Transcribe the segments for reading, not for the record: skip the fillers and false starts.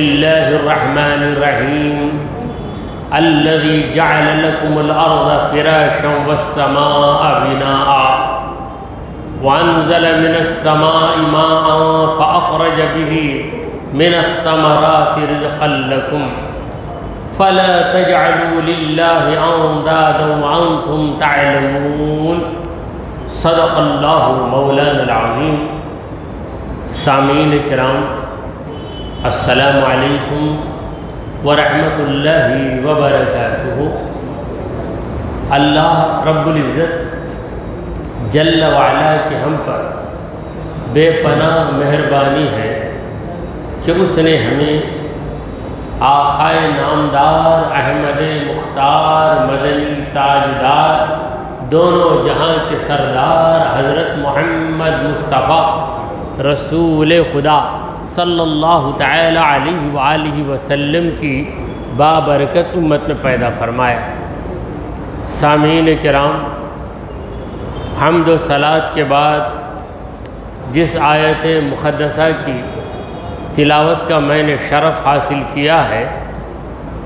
الله الرحمن الرحيم الذي جعل لكم الأرض فراشا والسماء بناء وأنزل من السماء ماء فأخرج به من الثمرات رزقا لكم فلا تجعلوا لله أندادا وأنتم تعلمون صدق الله مولانا العظيم. سامعین کرام، السلام علیکم ورحمۃ اللہ وبرکاتہ. اللہ رب العزت جل وعلا کی ہم پر بے پناہ مہربانی ہے کہ اس نے ہمیں آقائے نامدار احمد مختار مدنی تاجدار دونوں جہاں کے سردار حضرت محمد مصطفیٰ رسول خدا صلی اللہ تعالی علیہ وآلہ وسلم کی بابرکت امت میں پیدا فرمایا. سامعین کرام، حمد و صلات کے بعد جس آیت مقدسہ کی تلاوت کا میں نے شرف حاصل کیا ہے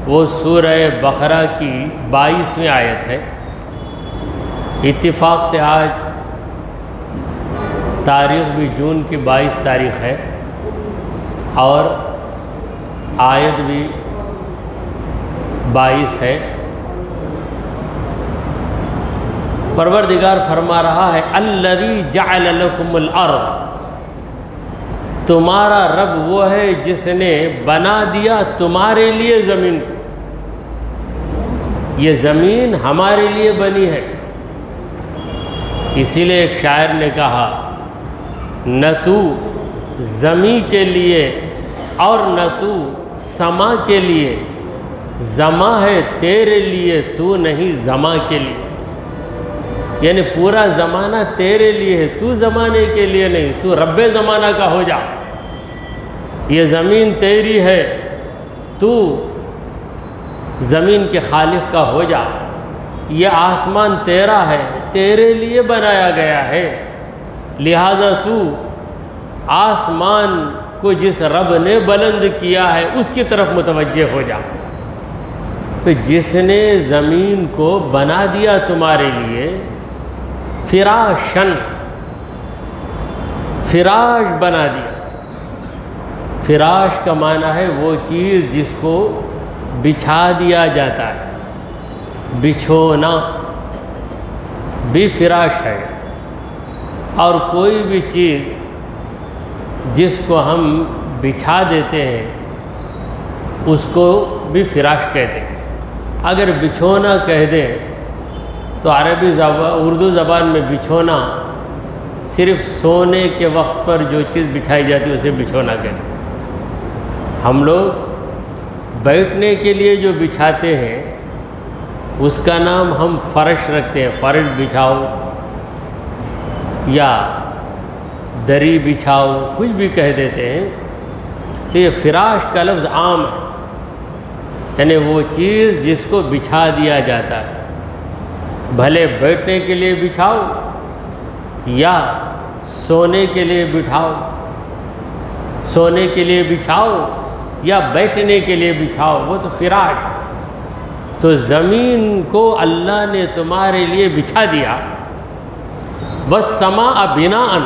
وہ سورہ بقرہ کی 22ویں آیت ہے. اتفاق سے آج تاریخ بھی جون کی 22 تاریخ ہے اور آیت بھی 22 ہے. پروردگار فرما رہا ہے الذی جعل لکم الارض، تمہارا رب وہ ہے جس نے بنا دیا تمہارے لیے زمین. یہ زمین ہمارے لیے بنی ہے. اسی لیے ایک شاعر نے کہا نہ تو زمیں کے لیے اور نہ تو سما کے لیے، زما ہے تیرے لیے تو نہیں زما کے لیے. یعنی پورا زمانہ تیرے لیے ہے، تو زمانے کے لیے نہیں. تو رب زمانہ کا ہو جا. یہ زمین تیری ہے، تو زمین کے خالق کا ہو جا. یہ آسمان تیرا ہے، تیرے لیے بنایا گیا ہے. لہذا تو آسمان کو جس رب نے بلند کیا ہے اس کی طرف متوجہ ہو جا. تو جس نے زمین کو بنا دیا تمہارے لیے فراشن، فراش بنا دیا. فراش کا معنی ہے وہ چیز جس کو بچھا دیا جاتا ہے. بچھونا بھی فراش ہے، اور کوئی بھی چیز جس کو ہم بچھا دیتے ہیں اس کو بھی فراش کہتے ہیں. اگر بچھونا کہہ دیں تو عربی اردو زبان میں بچھونا صرف سونے کے وقت پر جو چیز بچھائی جاتی ہے اسے بچھونا کہتے ہیں. ہم لوگ بیٹھنے کے لیے جو بچھاتے ہیں اس کا نام ہم فرش رکھتے ہیں. فرش بچھاؤ یا دری بچھاؤ، کچھ بھی کہہ دیتے ہیں. تو یہ فراش کا لفظ عام ہے، یعنی وہ چیز جس کو بچھا دیا جاتا ہے. بھلے بیٹھنے کے لیے بچھاؤ یا سونے کے لیے بٹھاؤ، سونے کے لیے بچھاؤ یا بیٹھنے کے لیے بچھاؤ، وہ تو فراش. تو زمین کو اللہ نے تمہارے لیے بچھا دیا. والسماء بناء،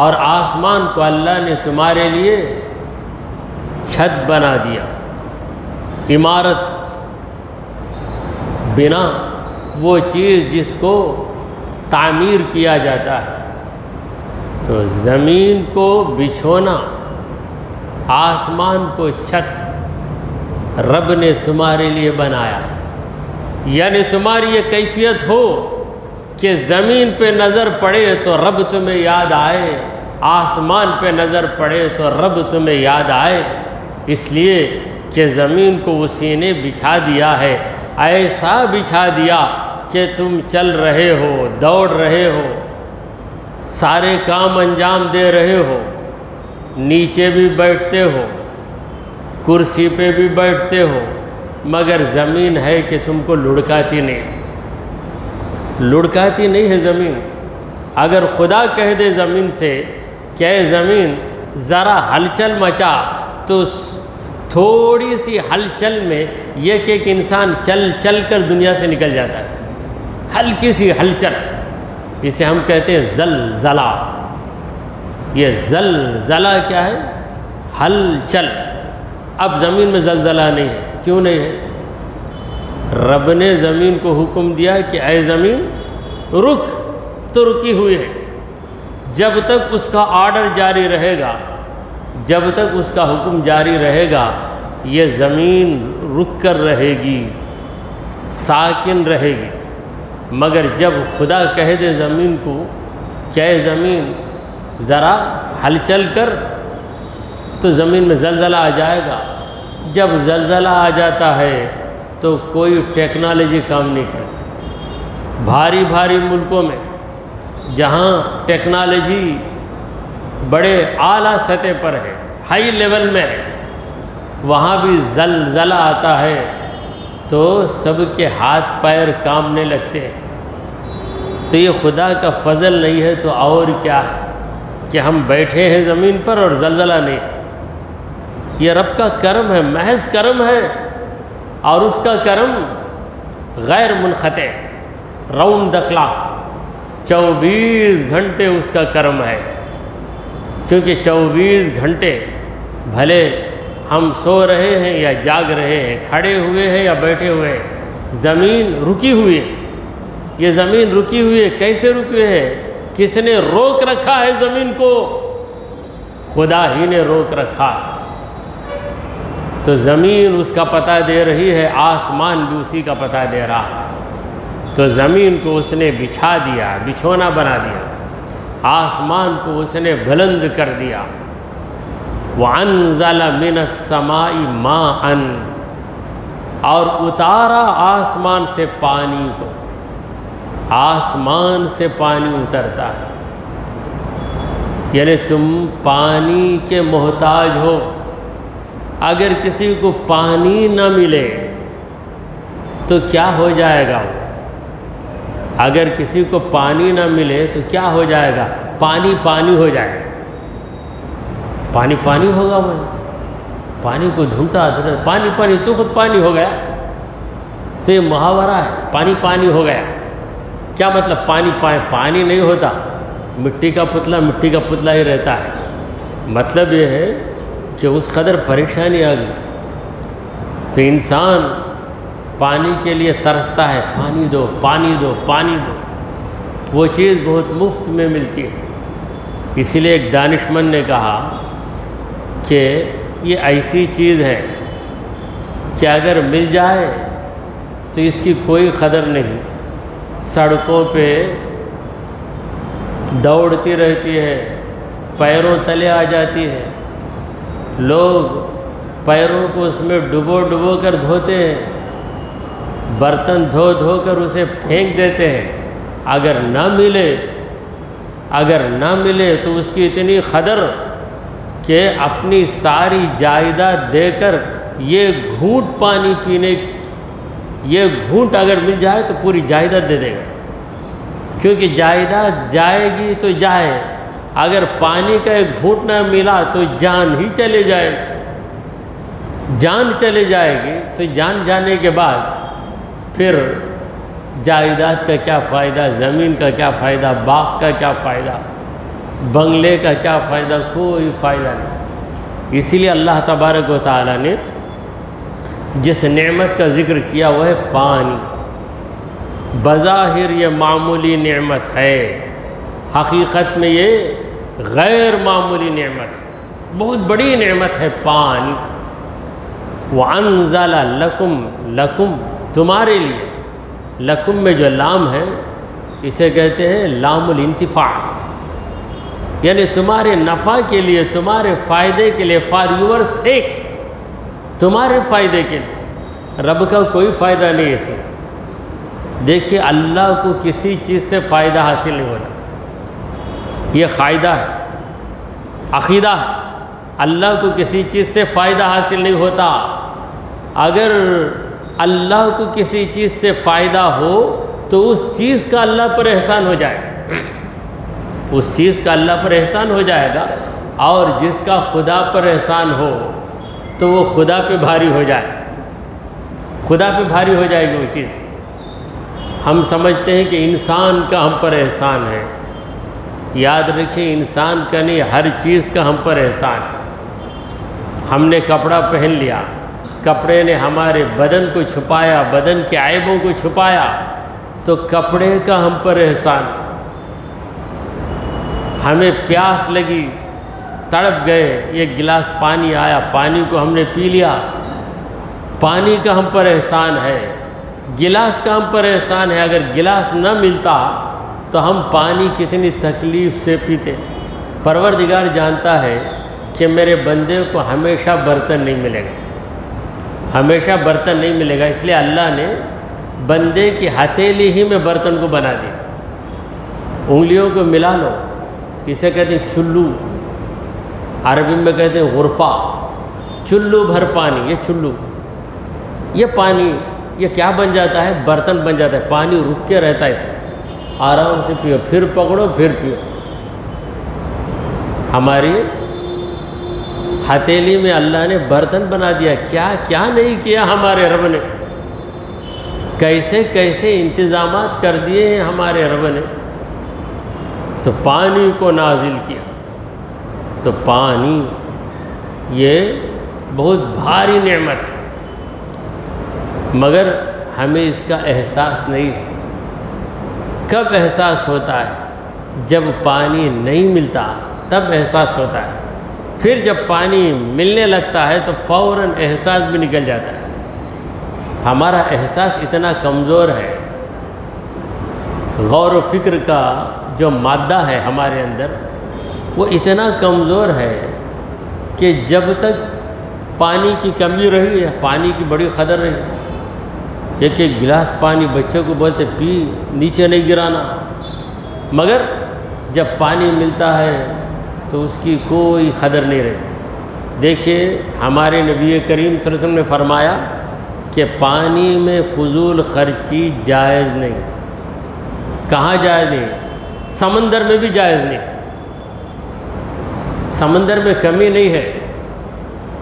اور آسمان کو اللہ نے تمہارے لیے چھت بنا دیا. عمارت، بنا وہ چیز جس کو تعمیر کیا جاتا ہے. تو زمین کو بچھونا، آسمان کو چھت رب نے تمہارے لیے بنایا. یعنی تمہاری یہ کیفیت ہو کہ زمین پہ نظر پڑے تو رب تمہیں یاد آئے، آسمان پہ نظر پڑے تو رب تمہیں یاد آئے. اس لیے کہ زمین کو اسی نے بچھا دیا ہے. ایسا بچھا دیا کہ تم چل رہے ہو، دوڑ رہے ہو، سارے کام انجام دے رہے ہو، نیچے بھی بیٹھتے ہو، کرسی پہ بھی بیٹھتے ہو، مگر زمین ہے کہ تم کو لڑکاتی نہیں. لڑکاتی نہیں ہے زمین. اگر خدا کہہ دے زمین سے کہ اے زمین ذرا ہلچل مچا تو تھوڑی سی ہلچل میں یہ کہ ایک انسان چل چل کر دنیا سے نکل جاتا ہے، ہلکی سی ہلچل، اسے ہم کہتے ہیں زلزلہ۔ یہ زلزلہ کیا ہے؟ ہلچل۔ اب زمین میں زلزلہ نہیں ہے، کیوں نہیں ہے؟ رب نے زمین کو حکم دیا کہ اے زمین رک، تو رکی ہوئی ہے۔ جب تک اس کا آرڈر جاری رہے گا، جب تک اس کا حکم جاری رہے گا، یہ زمین رک کر رہے گی، ساکن رہے گی۔ مگر جب خدا کہہ دے زمین کو کہ اے زمین ذرا ہلچل کر، تو زمین میں زلزلہ آ جائے گا۔ جب زلزلہ آ جاتا ہے تو کوئی ٹیکنالوجی کام نہیں کرتی۔ بھاری بھاری ملکوں میں جہاں ٹیکنالوجی بڑے اعلیٰ سطح پر ہے، ہائی لیول میں ہے، وہاں بھی زلزلہ آتا ہے تو سب کے ہاتھ پیر کانپنے لگتے ہیں۔ تو یہ خدا کا فضل نہیں ہے تو اور کیا ہے کہ ہم بیٹھے ہیں زمین پر اور زلزلہ نہیں۔ یہ رب کا کرم ہے، محض کرم ہے، اور اس کا کرم غیر منقطع، راؤنڈ دا کلاک، 24 گھنٹے اس کا کرم ہے۔ کیونکہ 24 گھنٹے بھلے ہم سو رہے ہیں یا جاگ رہے ہیں، کھڑے ہوئے ہیں یا بیٹھے ہوئے ہیں، زمین رکی ہوئی ہے۔ یہ زمین رکی ہوئی ہے، کیسے رکی ہے؟ کس نے روک رکھا ہے زمین کو؟ خدا ہی نے روک رکھا ہے۔ تو زمین اس کا پتہ دے رہی ہے، آسمان بھی اسی کا پتہ دے رہا ہے۔ تو زمین کو اس نے بچھا دیا، بچھونا بنا دیا، آسمان کو اس نے بلند کر دیا۔ وَأَنزَلَ مِنَ السَّمَاءِ مَاءً، اور اتارا آسمان سے پانی کو۔ آسمان سے پانی اترتا ہے، یعنی تم پانی کے محتاج ہو۔ اگر کسی کو پانی نہ ملے تو کیا ہو جائے گا وہ؟ اگر کسی کو پانی نہ ملے تو کیا ہو جائے گا؟ پانی پانی ہو جائے گا، پانی پانی ہوگا۔ وہ پانی کو ڈھونڈتا ہے، پانی پانی، تو خود پانی ہو گیا۔ تو یہ محاورہ ہے، پانی پانی ہو گیا۔ کیا مطلب؟ پانی پانی نہیں ہوتا، مٹی کا پتلا ہی رہتا ہے۔ مطلب یہ ہے کہ اس قدر پریشانی آ گئی تو انسان پانی کے لیے ترستا ہے، پانی دو پانی دو پانی دو۔ وہ چیز بہت مفت میں ملتی ہے۔ اسی لیے ایک دانشمند نے کہا کہ یہ ایسی چیز ہے کہ اگر مل جائے تو اس کی کوئی قدر نہیں، سڑکوں پہ دوڑتی رہتی ہے، پیروں تلے آ جاتی ہے، لوگ پیروں کو اس میں ڈبو ڈبو کر دھوتے ہیں، برتن دھو دھو کر اسے پھینک دیتے ہیں۔ اگر نہ ملے تو اس کی اتنی قدر کہ اپنی ساری جائیداد دے کر یہ گھونٹ پانی پینے کی، یہ گھونٹ اگر مل جائے تو پوری جائیداد دے دے گا، کیونکہ جائیداد جائے گی تو جائے، اگر پانی کا ایک گھونٹ نہ ملا تو جان ہی چلے جائے گی، جان چلے جائے گی۔ تو جان جانے کے بعد پھر جائیداد کا کیا فائدہ، زمین کا کیا فائدہ، باغ کا کیا فائدہ، بنگلے کا کیا فائدہ؟ کوئی فائدہ نہیں۔ اسی لیے اللہ تبارک و تعالیٰ نے جس نعمت کا ذکر کیا وہ ہے پانی۔ بظاہر یہ معمولی نعمت ہے، حقیقت میں یہ غیر معمولی نعمت ہے، بہت بڑی نعمت ہے پانی۔ وَأَنزَلَ لَكُمْ تمہارے لیے، لکم میں جو لام ہے اسے کہتے ہیں لام الانتفاع، یعنی تمہارے نفع کے لیے، تمہارے فائدے کے لیے، فار یور سیک، تمہارے فائدے کے لیے۔ رب کا کوئی فائدہ نہیں اس میں۔ دیکھیے اللہ کو کسی چیز سے فائدہ حاصل نہیں ہوتا، یہ قاعدہ ہے، عقیدہ ہے۔ اللہ کو کسی چیز سے فائدہ حاصل نہیں ہوتا۔ اگر اللہ کو کسی چیز سے فائدہ ہو تو اس چیز کا اللہ پر احسان ہو جائے گا، اس چیز کا اللہ پر احسان ہو جائے گا، اور جس کا خدا پر احسان ہو تو وہ خدا پہ بھاری ہو جائے، خدا پہ بھاری ہو جائے گی وہ چیز۔ ہم سمجھتے ہیں کہ انسان کا ہم پر احسان ہے، یاد رکھیں انسان کا نہیں، ہر چیز کا ہم پر احسان ہے۔ ہم نے کپڑا پہن لیا، کپڑے نے ہمارے بدن کو چھپایا، بدن کے عیبوں کو چھپایا، تو کپڑے کا ہم پر احسان۔ ہمیں پیاس لگی، تڑپ گئے، ایک گلاس پانی آیا، پانی کو ہم نے پی لیا، پانی کا ہم پر احسان ہے۔ گلاس کا ہم پر احسان ہے، اگر گلاس نہ ملتا تو ہم پانی کتنی تکلیف سے پیتے۔ پروردگار جانتا ہے کہ میرے بندے کو ہمیشہ برتن نہیں ملے گا، ہمیشہ برتن نہیں ملے گا، اس لیے اللہ نے بندے کی ہتھیلی ہی میں برتن کو بنا دیا۔ انگلیوں کو ملا لو، اسے کہتے ہیں چلو، عربی میں کہتے ہیں غرفہ، چلو بھر پانی، یہ چلو، یہ پانی یہ کیا بن جاتا ہے؟ برتن بن جاتا ہے، پانی رک کے رہتا ہے اس میں، آرام سے پیو، پھر پکڑو پھر پیو۔ ہماری ہتھیلی میں اللہ نے برتن بنا دیا، کیا کیا نہیں کیا ہمارے رب نے، کیسے کیسے انتظامات کر دیے ہیں ہمارے رب نے۔ تو پانی کو نازل کیا، تو پانی یہ بہت بھاری نعمت ہے، مگر ہمیں اس کا احساس نہیں ہے۔ کب احساس ہوتا ہے؟ جب پانی نہیں ملتا تب احساس ہوتا ہے، پھر جب پانی ملنے لگتا ہے تو فوراً احساس بھی نکل جاتا ہے۔ ہمارا احساس اتنا کمزور ہے، غور و فکر کا جو مادہ ہے ہمارے اندر وہ اتنا کمزور ہے کہ جب تک پانی کی کمی رہی ہے، پانی کی بڑی قدر رہی، ایک ایک گلاس پانی بچوں کو بولتے پی، نیچے نہیں گرانا، مگر جب پانی ملتا ہے تو اس کی کوئی قدر نہیں رہتی۔ دیکھیے ہمارے نبی کریم صلی اللہ علیہ وسلم نے فرمایا کہ پانی میں فضول خرچی جائز نہیں۔ کہاں جائز نہیں؟ سمندر میں بھی جائز نہیں۔ سمندر میں کمی نہیں ہے،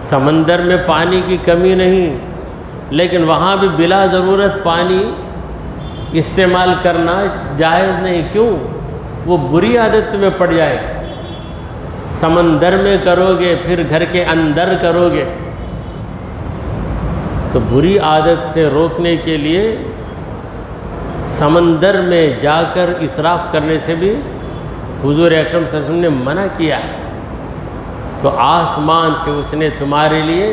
سمندر میں پانی کی کمی نہیں، لیکن وہاں بھی بلا ضرورت پانی استعمال کرنا جائز نہیں۔ کیوں؟ وہ بری عادت میں پڑ جائے۔ سمندر میں کرو گے پھر گھر کے اندر کرو گے، تو بری عادت سے روکنے کے لیے سمندر میں جا کر اسراف کرنے سے بھی حضور اکرم صلی اللہ علیہ وسلم نے منع کیا ہے۔ تو آسمان سے اس نے تمہارے لیے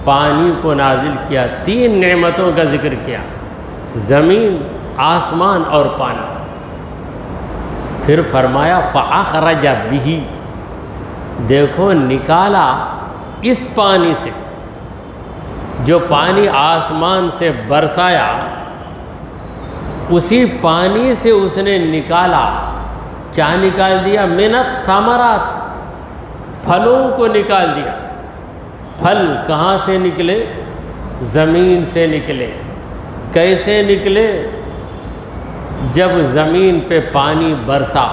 پانی کو نازل کیا، تین نعمتوں کا ذکر کیا، زمین، آسمان اور پانی۔ پھر فرمایا فَأَخْرَجَ بِهِ، دیکھو نکالا اس پانی سے، جو پانی آسمان سے برسایا اسی پانی سے اس نے نکالا، کیا نکال دیا؟ من الثمرات، پھلوں کو نکال دیا۔ پھل کہاں سے نکلے؟ زمین سے نکلے۔ کیسے نکلے؟ جب زمین پہ پانی برسا،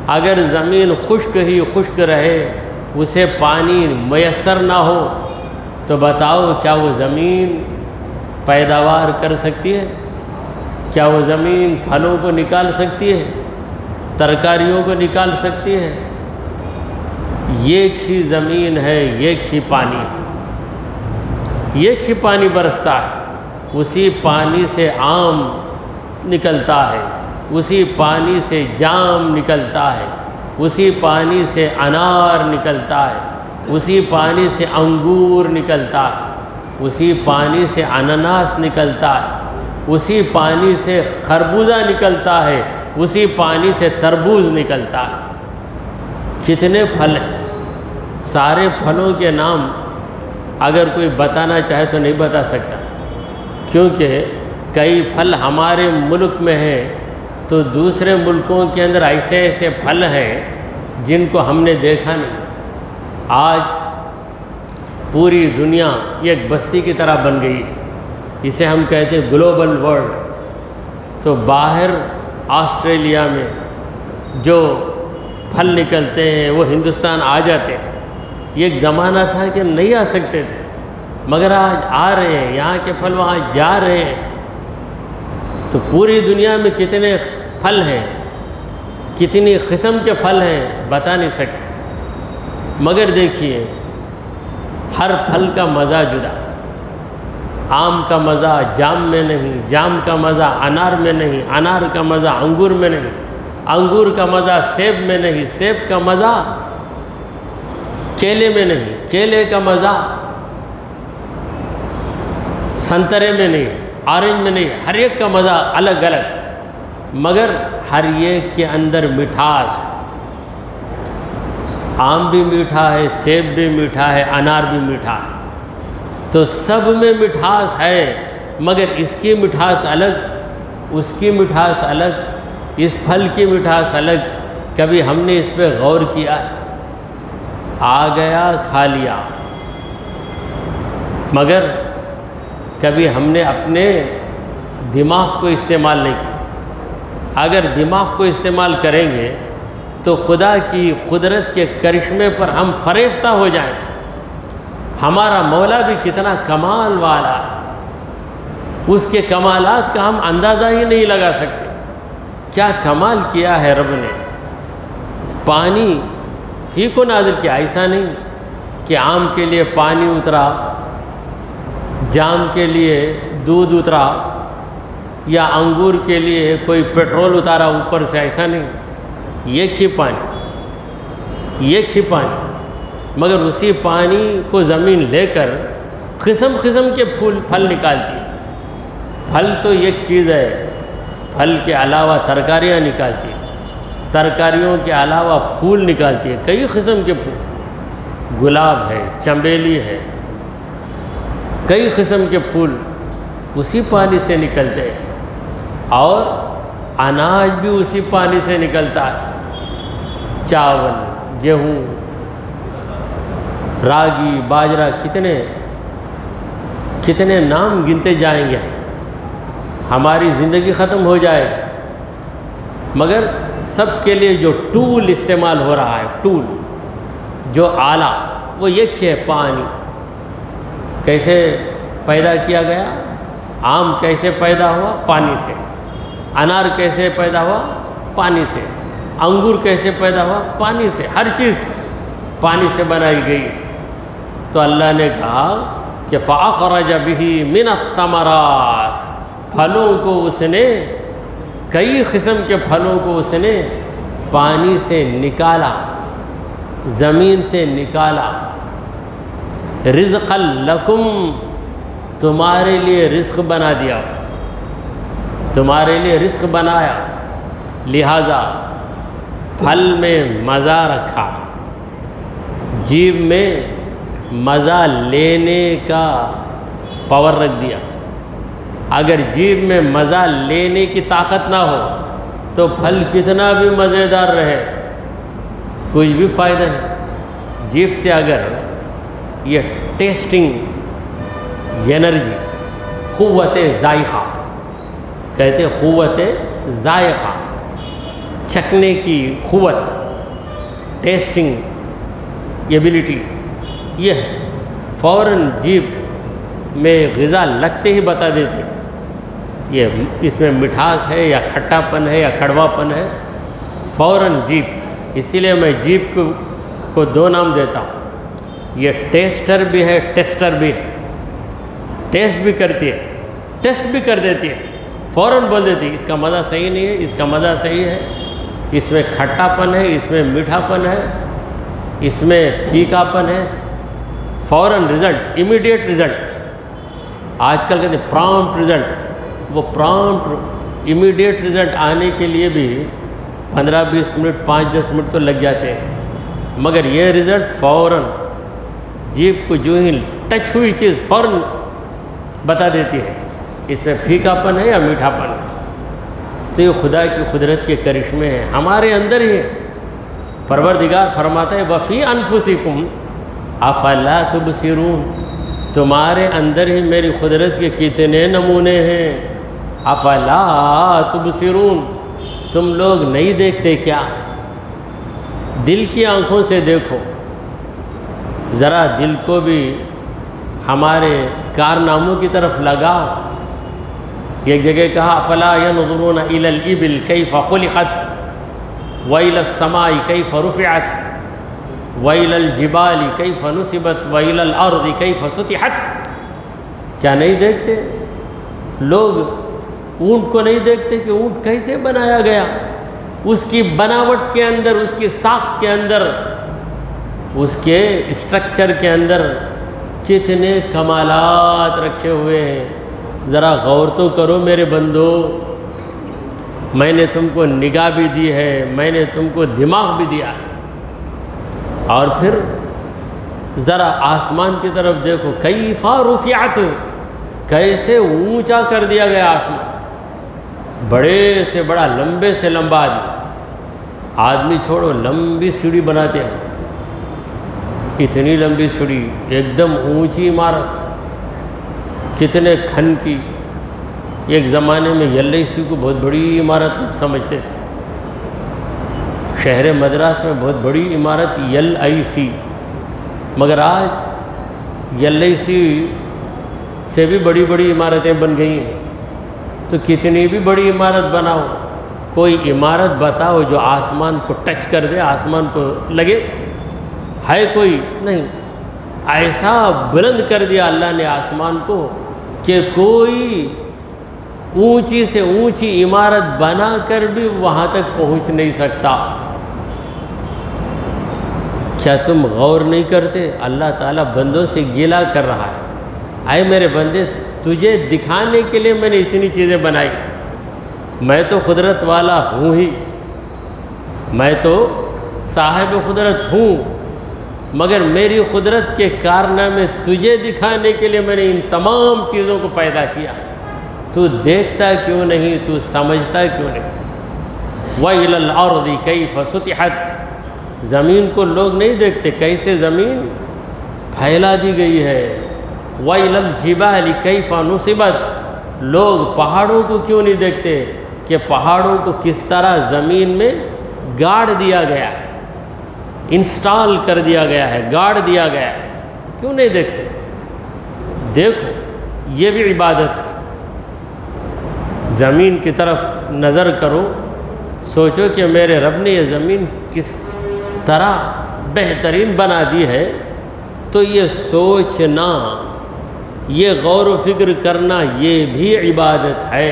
اگر زمین خشک ہی خشک رہے، اسے پانی میسر نہ ہو، تو بتاؤ کیا وہ زمین پیداوار کر سکتی ہے؟ کیا وہ زمین پھلوں کو نکال سکتی ہے؟ ترکاریوں کو نکال سکتی ہے؟ ایک ہی زمین ہے، ایک ہی پانی ہے، ایک ہی پانی برستا ہے، اسی پانی سے آم نکلتا ہے، اسی پانی سے جام نکلتا ہے، اسی پانی سے انار نکلتا ہے، اسی پانی سے انگور نکلتا ہے، اسی پانی سے انناس نکلتا ہے، اسی پانی سے خربوزہ نکلتا ہے، اسی پانی سے تربوز نکلتا ہے۔ کتنے پھل ہیں؟ سارے پھلوں کے نام اگر کوئی بتانا چاہے تو نہیں بتا سکتا، کیونکہ کئی پھل ہمارے ملک میں ہیں تو دوسرے ملکوں کے اندر ایسے ایسے پھل ہیں جن کو ہم نے دیکھا نہیں۔ آج پوری دنیا ایک بستی کی طرح بن گئی ہے، اسے ہم کہتے ہیں گلوبل ورلڈ۔ تو باہر آسٹریلیا میں جو پھل نکلتے ہیں وہ ہندوستان آ جاتے ہیں، یہ ایک زمانہ تھا کہ نہیں آ سکتے تھے، مگر آج آ رہے ہیں، یہاں کے پھل وہاں جا رہے ہیں۔ تو پوری دنیا میں کتنے پھل ہیں، کتنی قسم کے پھل ہیں بتا نہیں سکتے، مگر دیکھیے ہر پھل کا مزہ جدا۔ آم کا مزہ جام میں نہیں، جام کا مزہ انار میں نہیں، انار کا مزہ انگور میں نہیں، انگور کا مزہ سیب میں نہیں، سیب کا مزہ کیلے میں نہیں، کیلے کا مزہ سنترے میں نہیں، آرنج میں نہیں، ہر ایک کا مزہ الگ الگ، مگر ہر ایک کے اندر مٹھاس۔ آم بھی میٹھا ہے، سیب بھی میٹھا ہے، انار بھی میٹھا ہے، تو سب میں مٹھاس ہے، مگر اس کی مٹھاس الگ، اس کی مٹھاس الگ، اس پھل کی مٹھاس الگ۔ کبھی ہم نے اس پہ غور کیا؟ آ گیا کھا لیا، مگر کبھی ہم نے اپنے دماغ کو استعمال نہیں کیا۔ اگر دماغ کو استعمال کریں گے تو خدا کی قدرت کے کرشمے پر ہم فریفتہ ہو جائیں۔ ہمارا مولا بھی کتنا کمال والا ہے، اس کے کمالات کا ہم اندازہ ہی نہیں لگا سکتے۔ کیا کمال کیا ہے رب نے، پانی ہی کو نازل کیا۔ ایسا نہیں کہ آم کے لیے پانی اترا، جام کے لیے دودھ اترا، یا انگور کے لیے کوئی پیٹرول اتارا اوپر سے، ایسا نہیں، ایک ہی پانی، ایک ہی پانی، مگر اسی پانی کو زمین لے کر قسم قسم کے پھل نکالتی ہے۔ پھل تو ایک چیز ہے، پھل کے علاوہ ترکاریاں نکالتی ہے، ترکاریوں کے علاوہ پھول نکالتی ہے، کئی قسم کے پھول، گلاب ہے، چنبیلی ہے، کئی قسم کے پھول اسی پانی سے نکلتے ہیں، اور اناج بھی اسی پانی سے نکلتا ہے۔ چاول، گیہوں، راگی، باجرہ، کتنے نام گنتے جائیں گے، ہماری زندگی ختم ہو جائے، مگر سب کے لیے جو ٹول استعمال ہو رہا ہے، ٹول جو آلہ، وہ ایک ہی ہے، پانی۔ کیسے پیدا کیا گیا؟ آم کیسے پیدا ہوا؟ پانی سے۔ انار کیسے پیدا ہوا؟ پانی سے۔ انگور کیسے پیدا ہوا؟ پانی سے۔ ہر چیز پانی سے بنائی گئی۔ تو اللہ نے کہا کہ فَأَخْرَجَ بِهِ مِنَ الثَّمَرَاتِ، پھلوں کو اس نے، کئی قسم کے پھلوں کو اس نے پانی سے نکالا، زمین سے نکالا۔ رزقا لکم، تمہارے لیے رزق بنا دیا، اس نے تمہارے لیے رزق بنایا، لہذا پھل میں مزہ رکھا، جیب میں مزہ لینے کا پاور رکھ دیا۔ اگر جیب میں مزہ لینے کی طاقت نہ ہو تو پھل کتنا بھی مزیدار رہے کچھ بھی فائدہ نہیں۔ جیب سے اگر یہ ٹیسٹنگ انرجی، قوت ذائقہ کہتے، قوت ذائقہ، چکھنے کی قوت، ٹیسٹنگ ایبیلٹی، یہ فوراً جیب میں غذا لگتے ہی بتا دیتے یہ اس میں مٹھاس ہے یا کھٹا پن ہے یا کڑوا پن ہے، فوراً جیب۔ اسی لیے میں جیب کو دو نام دیتا ہوں، یہ ٹیسٹر بھی ہے، ٹیسٹر بھی ہے۔ ٹیسٹ بھی کرتی ہے، ٹیسٹ بھی کر دیتی ہے، فوراً بول دیتی ہے اس کا مزہ صحیح نہیں ہے، اس کا مزہ صحیح ہے، اس میں کھٹا پن ہے، اس میں میٹھا پن ہے، اس میں پھیکا پن ہے، فوراً رزلٹ، امیڈیٹ رزلٹ۔ آج کل کہتے ہیں پرامپٹ رزلٹ، وہ پرامپٹ امیڈیٹ رزلٹ آنے کے لیے بھی 15-20 منٹ، 5-10 منٹ تو لگ جاتے ہیں، مگر یہ رزلٹ فوراً جیب کو جو ہی ٹچ ہوئی چیز فوراً بتا دیتی ہے اس میں پھیکا پن ہے یا میٹھا پن ہے۔ تو یہ خدا کی قدرت کے کرشمے ہیں، ہمارے اندر ہی پروردگار فرماتا ہے وَفِي أَنفُسِكُمْ أَفَلَا تُبْصِرُونَ، تمہارے اندر ہی میری قدرت کے کتنے نمونے ہیں، افلا تبصرون، تم لوگ نہیں دیکھتے کیا؟ دل کی آنکھوں سے دیکھو، ذرا دل کو بھی ہمارے کارناموں کی طرف لگاؤ۔ ایک جگہ کہا افلا ينظرون الى الابل كيف خلقت والى السماء كيف رفعت والى الجبال كيف نصبت والى الارض كيف سطحت۔ کیا نہیں دیکھتے لوگ اونٹ کو؟ نہیں دیکھتے کہ اونٹ کیسے بنایا گیا، اس کی بناوٹ کے اندر، اس کی ساخت کے اندر، اس کے اسٹرکچر کے اندر کتنے کمالات رکھے ہوئے ہیں۔ ذرا غور تو کرو میرے بندو، میں نے تم کو نگاہ بھی دی ہے، میں نے تم کو دماغ بھی دیا ہے۔ اور پھر ذرا آسمان کی طرف دیکھو، کیف رفعت، کیسے اونچا کر دیا گیا آسمان، بڑے سے بڑا، لمبے سے لمبا آدمی چھوڑو، لمبی سیڑھی بناتے ہیں، اتنی لمبی سیڑھی، ایک دم اونچی عمارت، کتنے کھن کی۔ ایک زمانے میں LIC کو بہت بڑی عمارت سمجھتے تھے، شہر مدراس میں بہت بڑی عمارت LIC، مگر آج LIC سے بھی بڑی بڑی عمارتیں بن گئی ہیں۔ تو کتنی بھی بڑی عمارت بناؤ، کوئی عمارت بتاؤ جو آسمان کو ٹچ کر دے، آسمان کو لگے، ہے کوئی؟ نہیں۔ ایسا بلند کر دیا اللہ نے آسمان کو کہ کوئی اونچی سے اونچی عمارت بنا کر بھی وہاں تک پہنچ نہیں سکتا۔ کیا تم غور نہیں کرتے؟ اللہ تعالیٰ بندوں سے گلہ کر رہا ہے، اے میرے بندے، تجھے دکھانے کے لیے میں نے اتنی چیزیں بنائی، میں تو قدرت والا ہوں ہی، میں تو صاحب قدرت ہوں، مگر میری قدرت کے کارنامے تجھے دکھانے کے لیے میں نے ان تمام چیزوں کو پیدا کیا، تو دیکھتا کیوں نہیں، تو سمجھتا کیوں نہیں؟ وَإِلَى الْأَرْضِ كَيْفَ سُطِحَتْ، زمین کو لوگ نہیں دیکھتے کیسے زمین پھیلا دی گئی ہے۔ وَإِلَى الْجِبَالِ كَيْفَ نُصِبَتْ، لوگ پہاڑوں کو کیوں نہیں دیکھتے کہ پہاڑوں کو کس طرح زمین میں گاڑ دیا گیا ہے، انسٹال کر دیا گیا ہے، گاڑ دیا گیا ہے، کیوں نہیں دیکھتے؟ دیکھو، یہ بھی عبادت ہے۔ زمین کی طرف نظر کرو، سوچو کہ میرے رب نے یہ زمین کس طرح بہترین بنا دی ہے، تو یہ سوچنا، یہ غور و فکر کرنا، یہ بھی عبادت ہے۔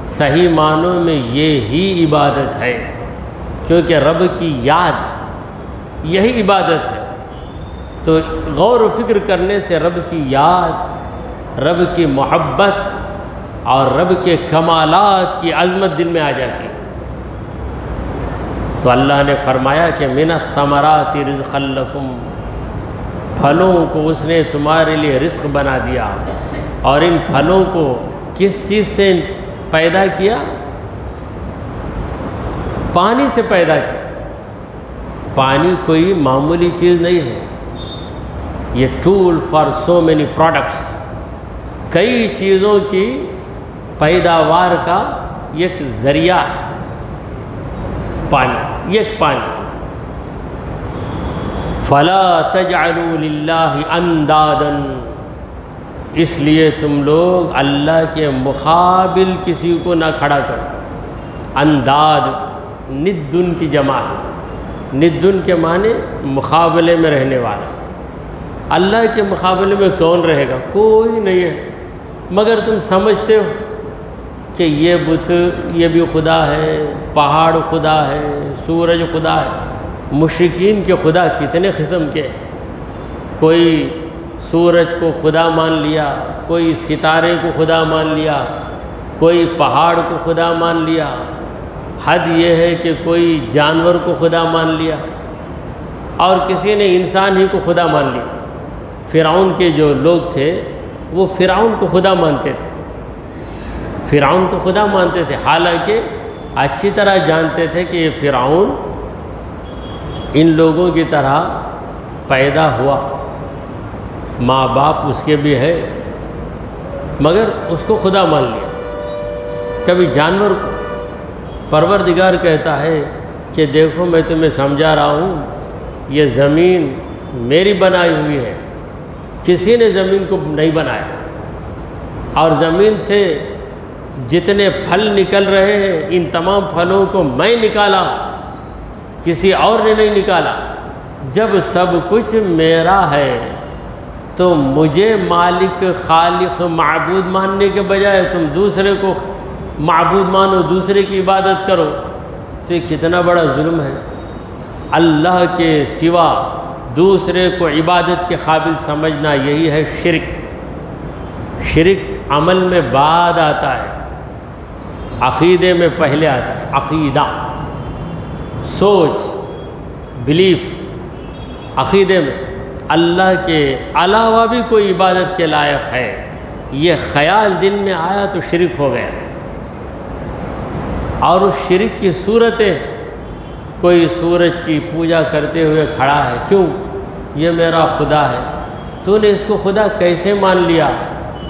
صحیح معنوں میں یہ ہی عبادت ہے، کیونکہ رب کی یاد یہی عبادت ہے۔ تو غور و فکر کرنے سے رب کی یاد، رب کی محبت اور رب کے کمالات کی عظمت دل میں آ جاتی ہے۔ تو اللہ نے فرمایا کہ من الثمرات رزقا لکم، پھلوں کو اس نے تمہارے لیے رزق بنا دیا، اور ان پھلوں کو کس چیز سے پیدا کیا؟ پانی سے پیدا کیا۔ پانی کوئی معمولی چیز نہیں ہے، یہ tool for so many products, کئی چیزوں کی پیداوار کا ایک ذریعہ ہے پانی، ایک پانی۔ فلا تجعلوا للہ اندادا، اس لیے تم لوگ اللہ کے مقابل کسی کو نہ کھڑا کرو۔ انداد ندن کی جمع ہے، ندن کے معنی مقابلے میں رہنے والا۔ اللہ کے مقابلے میں کون رہے گا؟ کوئی نہیں ہے، مگر تم سمجھتے ہو کہ یہ بت، یہ بھی خدا ہے، پہاڑ خدا ہے، سورج خدا ہے۔ مشرکین کے خدا کتنے قسم کے، کوئی سورج کو خدا مان لیا، کوئی ستارے کو خدا مان لیا، کوئی پہاڑ کو خدا مان لیا، حد یہ ہے کہ کوئی جانور کو خدا مان لیا، اور کسی نے انسان ہی کو خدا مان لیا۔ فرعون کے جو لوگ تھے وہ فرعون کو خدا مانتے تھے، فرعون کو خدا مانتے تھے، حالانکہ اچھی طرح جانتے تھے کہ یہ فرعون ان لوگوں کی طرح پیدا ہوا، ماں باپ اس کے بھی ہے، مگر اس کو خدا مان لیا۔ کبھی جانور کو پروردگار کہتا ہے کہ دیکھو میں تمہیں سمجھا رہا ہوں، یہ زمین میری بنائی ہوئی ہے، کسی نے زمین کو نہیں بنایا، اور زمین سے جتنے پھل نکل رہے ہیں ان تمام پھلوں کو میں نکالا، کسی اور نے نہیں نکالا۔ جب سب کچھ میرا ہے تو مجھے مالک، خالق، معبود ماننے کے بجائے تم دوسرے کو معبود مانو، دوسرے کی عبادت کرو، تو یہ کتنا بڑا ظلم ہے۔ اللہ کے سوا دوسرے کو عبادت کے قابل سمجھنا یہی ہے شرک۔ شرک عمل میں بعد آتا ہے، عقیدے میں پہلے آتا ہے۔ عقیدہ، سوچ، بلیف، عقیدے میں اللہ کے علاوہ بھی کوئی عبادت کے لائق ہے، یہ خیال دل میں آیا تو شرک ہو گیا۔ اور اس شرک کی صورتیں، کوئی سورج کی پوجا کرتے ہوئے کھڑا ہے، کیوں؟ یہ میرا خدا ہے۔ تو نے اس کو خدا کیسے مان لیا؟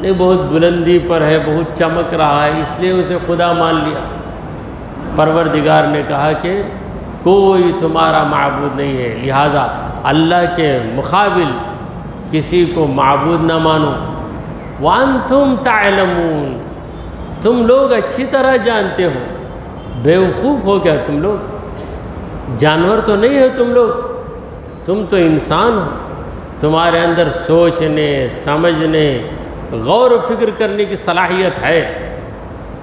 نہیں، بہت بلندی پر ہے، بہت چمک رہا ہے، اس لیے اسے خدا مان لیا۔ پروردگار نے کہا کہ کوئی تمہارا معبود نہیں ہے، لہٰذا اللہ کے مقابل کسی کو معبود نہ مانو۔ وَأَنْتُمْ تَعْلَمُونَ، تم لوگ اچھی طرح جانتے ہو۔ بیوقوف ہو کیا تم لوگ؟ جانور تو نہیں ہو تم لوگ، تم تو انسان ہو، تمہارے اندر سوچنے، سمجھنے، غور و فکر کرنے کی صلاحیت ہے،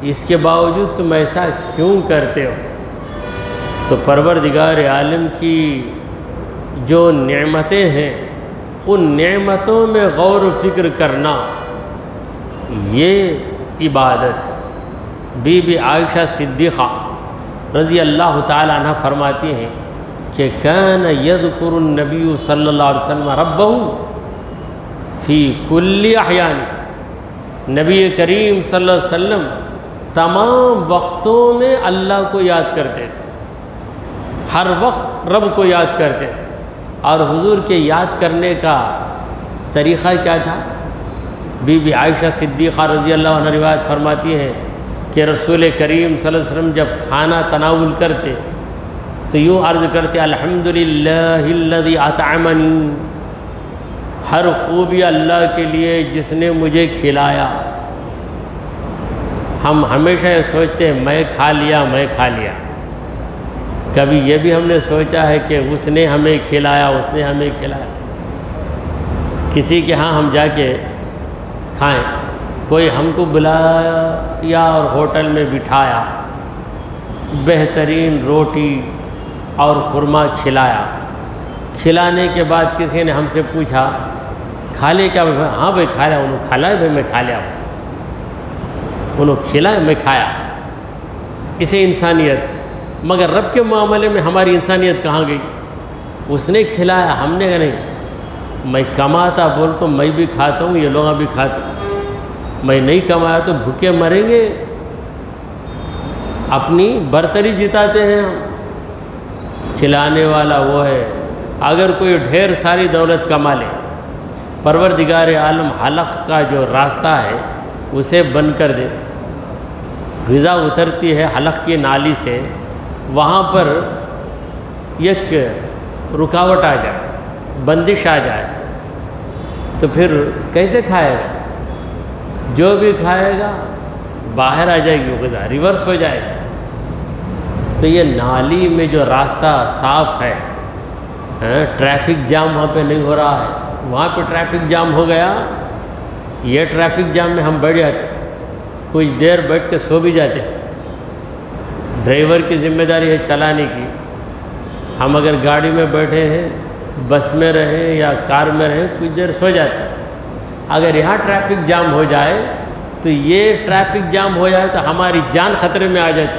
اس کے باوجود تم ایسا کیوں کرتے ہو؟ تو پروردگار عالم کی جو نعمتیں ہیں ان نعمتوں میں غور و فکر کرنا یہ عبادت ہے۔ بی بی عائشہ صدیقہ رضی اللہ تعالیٰ عنہ فرماتی ہیں کہ کان یذکر النبی صلی اللہ علیہ وسلم ربہ فی کل احیان، نبی کریم صلی اللہ علیہ وسلم تمام وقتوں میں اللہ کو یاد کرتے تھے، ہر وقت رب کو یاد کرتے تھے۔ اور حضور کے یاد کرنے کا طریقہ کیا تھا؟ بی بی عائشہ صدیقہ رضی اللہ عنہ روایت فرماتی ہیں کہ رسول کریم صلی اللہ علیہ وسلم جب کھانا تناول کرتے تو یوں عرض کرتے الحمدللہ الذی اطعمنی، ہر خوبی اللہ کے لیے جس نے مجھے کھلایا۔ ہم ہمیشہ یہ سوچتے ہیں میں کھا لیا، میں کھا لیا۔ کبھی یہ بھی ہم نے سوچا ہے کہ اس نے ہمیں کھلایا، اس نے ہمیں کھلایا؟ کسی کے ہاں ہم جا کے کھائیں، کوئی ہم کو بلایا اور ہوٹل میں بٹھایا، بہترین روٹی اور خورمہ کھلایا، کھلانے کے بعد کسی نے ہم سے پوچھا کھا لے کیا؟ ہاں بھائی کھا لیا۔ انہوں کھالا ہے؟ بھائی میں کھا لیا، انہوں کھلایا، میں کھایا۔ اسے انسانیت۔ مگر رب کے معاملے میں ہماری انسانیت کہاں گئی؟ اس نے کھلایا، ہم نے کہا نہیں میں کماتا بول تو میں بھی کھاتا ہوں، یہ لوگ بھی کھاتے ہیں، میں نہیں کمایا تو بھوکے مریں گے۔ اپنی برتری جتاتے ہیں ہم۔ کھلانے والا وہ ہے۔ اگر کوئی ڈھیر ساری دولت کما لے، پروردگار عالم حلق کا جو راستہ ہے اسے بند کر دے، غذا اترتی ہے حلق کی نالی سے، وہاں پر ایک رکاوٹ آ جائے، بندش آ جائے، تو پھر کیسے کھائے گا؟ جو بھی کھائے گا باہر آ جائے گی غذا، ریورس ہو جائے گی۔ تو یہ نالی میں جو راستہ صاف ہے، ٹریفک جام وہاں پہ نہیں ہو رہا ہے، وہاں پہ ٹریفک جام ہو گیا، یہ ٹریفک جام میں ہم بیٹھ جاتے، کچھ دیر بیٹھ کے سو بھی جاتے۔ ڈرائیور کی ذمہ داری ہے چلانے کی۔ ہم اگر گاڑی میں بیٹھے ہیں، بس میں رہیں یا کار میں رہیں، کچھ دیر سو جاتے۔ اگر یہاں ٹریفک جام ہو جائے تو یہ ٹریفک جام ہو جائے تو ہماری جان خطرے میں آ جاتی،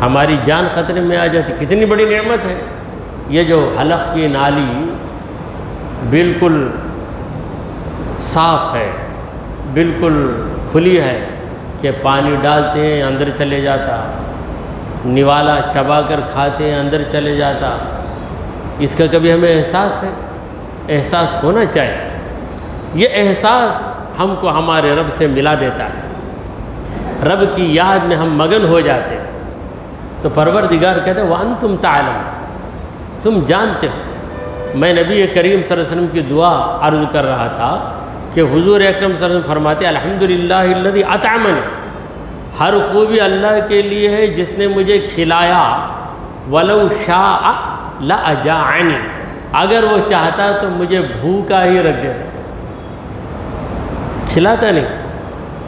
ہماری جان خطرے میں آ جاتی۔ کتنی بڑی نعمت ہے یہ جو حلق کی نالی بالکل صاف ہے، بالکل کھلی ہے کہ پانی ڈالتے ہیں اندر چلے جاتا، نوالا چبا کر کھاتے ہیں اندر چلے جاتا۔ اس کا کبھی ہمیں احساس ہے؟ احساس ہونا چاہیے۔ یہ احساس ہم کو ہمارے رب سے ملا دیتا ہے، رب کی یاد میں ہم مگن ہو جاتے ہیں۔ تو پروردگار کہتے ہیں وَأَنْتُمْ تَعْلَمُونَ، تم جانتے ہو، میں نبی کریم صلی اللہ علیہ وسلم کی دعا عرض کر رہا تھا کہ حضور اکرم صلی اللہ علیہ وسلم فرماتے الحمدللہ الذی اطعمنی، ہر خوبی اللہ کے لیے ہے جس نے مجھے کھلایا، ولو شاء لاجاعنی، اگر وہ چاہتا تو مجھے بھوکا ہی رکھ دیتا، کھلاتا نہیں۔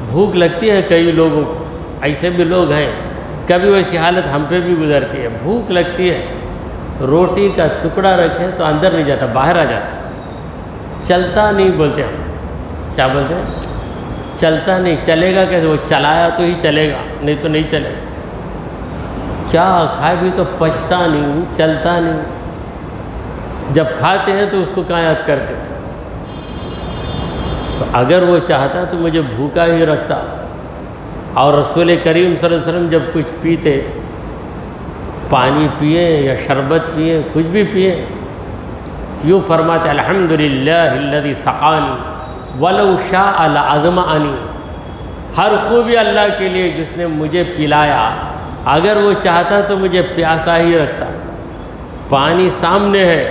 بھوک لگتی ہے کئی لوگوں کو، ایسے بھی لوگ ہیں، کبھی ویسی حالت ہم پہ بھی گزرتی ہے، بھوک لگتی ہے، روٹی کا ٹکڑا رکھیں تو اندر نہیں جاتا، باہر آ جاتا، چلتا نہیں بولتے ہم، کیا بولتے ہیں؟ چلتا نہیں، چلے گا کیسے؟ وہ چلایا تو ہی چلے گا، نہیں تو نہیں چلے گا۔ کیا کھائے بھی تو پچتا نہیں، چلتا نہیں، جب کھاتے ہیں تو اس کو کہاں یاد کرتے؟ تو اگر وہ چاہتا تو مجھے بھوکا ہی رکھتا۔ اور رسول کریم صلی اللہ علیہ وسلم جب کچھ پیتے، پانی پئیں یا شربت پئیں، کچھ بھی پئیں، یوں فرماتے الحمدللہ الذی سقانی ولو شاء لاظمأنی، ہر خوبی اللہ کے لیے جس نے مجھے پلایا، اگر وہ چاہتا تو مجھے پیاسا ہی رکھتا۔ پانی سامنے ہے،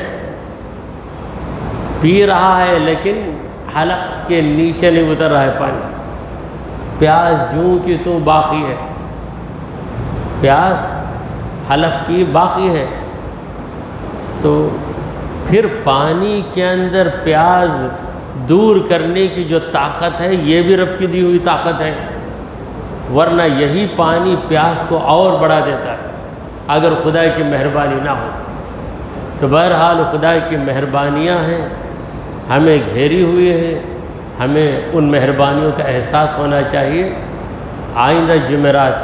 پی رہا ہے، لیکن حلق کے نیچے نہیں اتر رہا ہے پانی، پیاس جوں کی تو باقی ہے، پیاس حلق کی باقی ہے۔ تو پھر پانی کے اندر پیاس دور کرنے کی جو طاقت ہے، یہ بھی رب کی دی ہوئی طاقت ہے، ورنہ یہی پانی پیاس کو اور بڑھا دیتا ہے اگر خدا کی مہربانی نہ ہو تو۔ بہرحال خدا کی مہربانیاں ہیں، ہمیں گھیری ہوئی ہے، ہمیں ان مہربانیوں کا احساس ہونا چاہیے۔ آئندہ جمعرات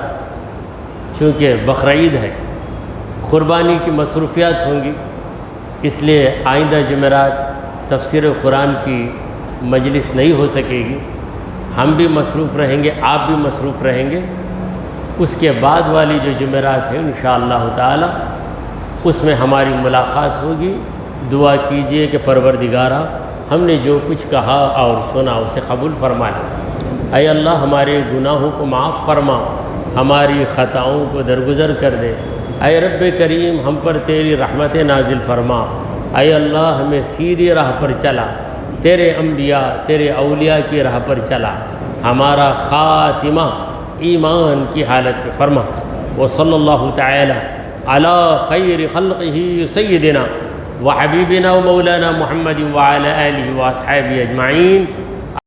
چونکہ بقرعید ہے، قربانی کی مصروفیات ہوں گی، اس لیے آئندہ جمعرات تفسیر قرآن کی مجلس نہیں ہو سکے گی، ہم بھی مصروف رہیں گے، آپ بھی مصروف رہیں گے۔ اس کے بعد والی جو جمعرات ہیں انشاءاللہ تعالی اس میں ہماری ملاقات ہوگی۔ دعا کیجئے کہ پروردگارہ ہم نے جو کچھ کہا اور سنا اسے قبول فرما لے۔ اے اللہ ہمارے گناہوں کو معاف فرما، ہماری خطاؤں کو درگزر کر دے۔ اے رب کریم ہم پر تیری رحمت نازل فرما۔ اے اللہ ہمیں سیدھی راہ پر چلا، تیرے انبیاء تیرے اولیاء کی راہ پر چلا، ہمارا خاتمہ ایمان کی حالت پہ فرما۔ وصلی اللہ تعالی علی خیر خلقہ سیدنا وحبیبنا ومولانا محمد وعلی آلہ واصحابہ اجمعین۔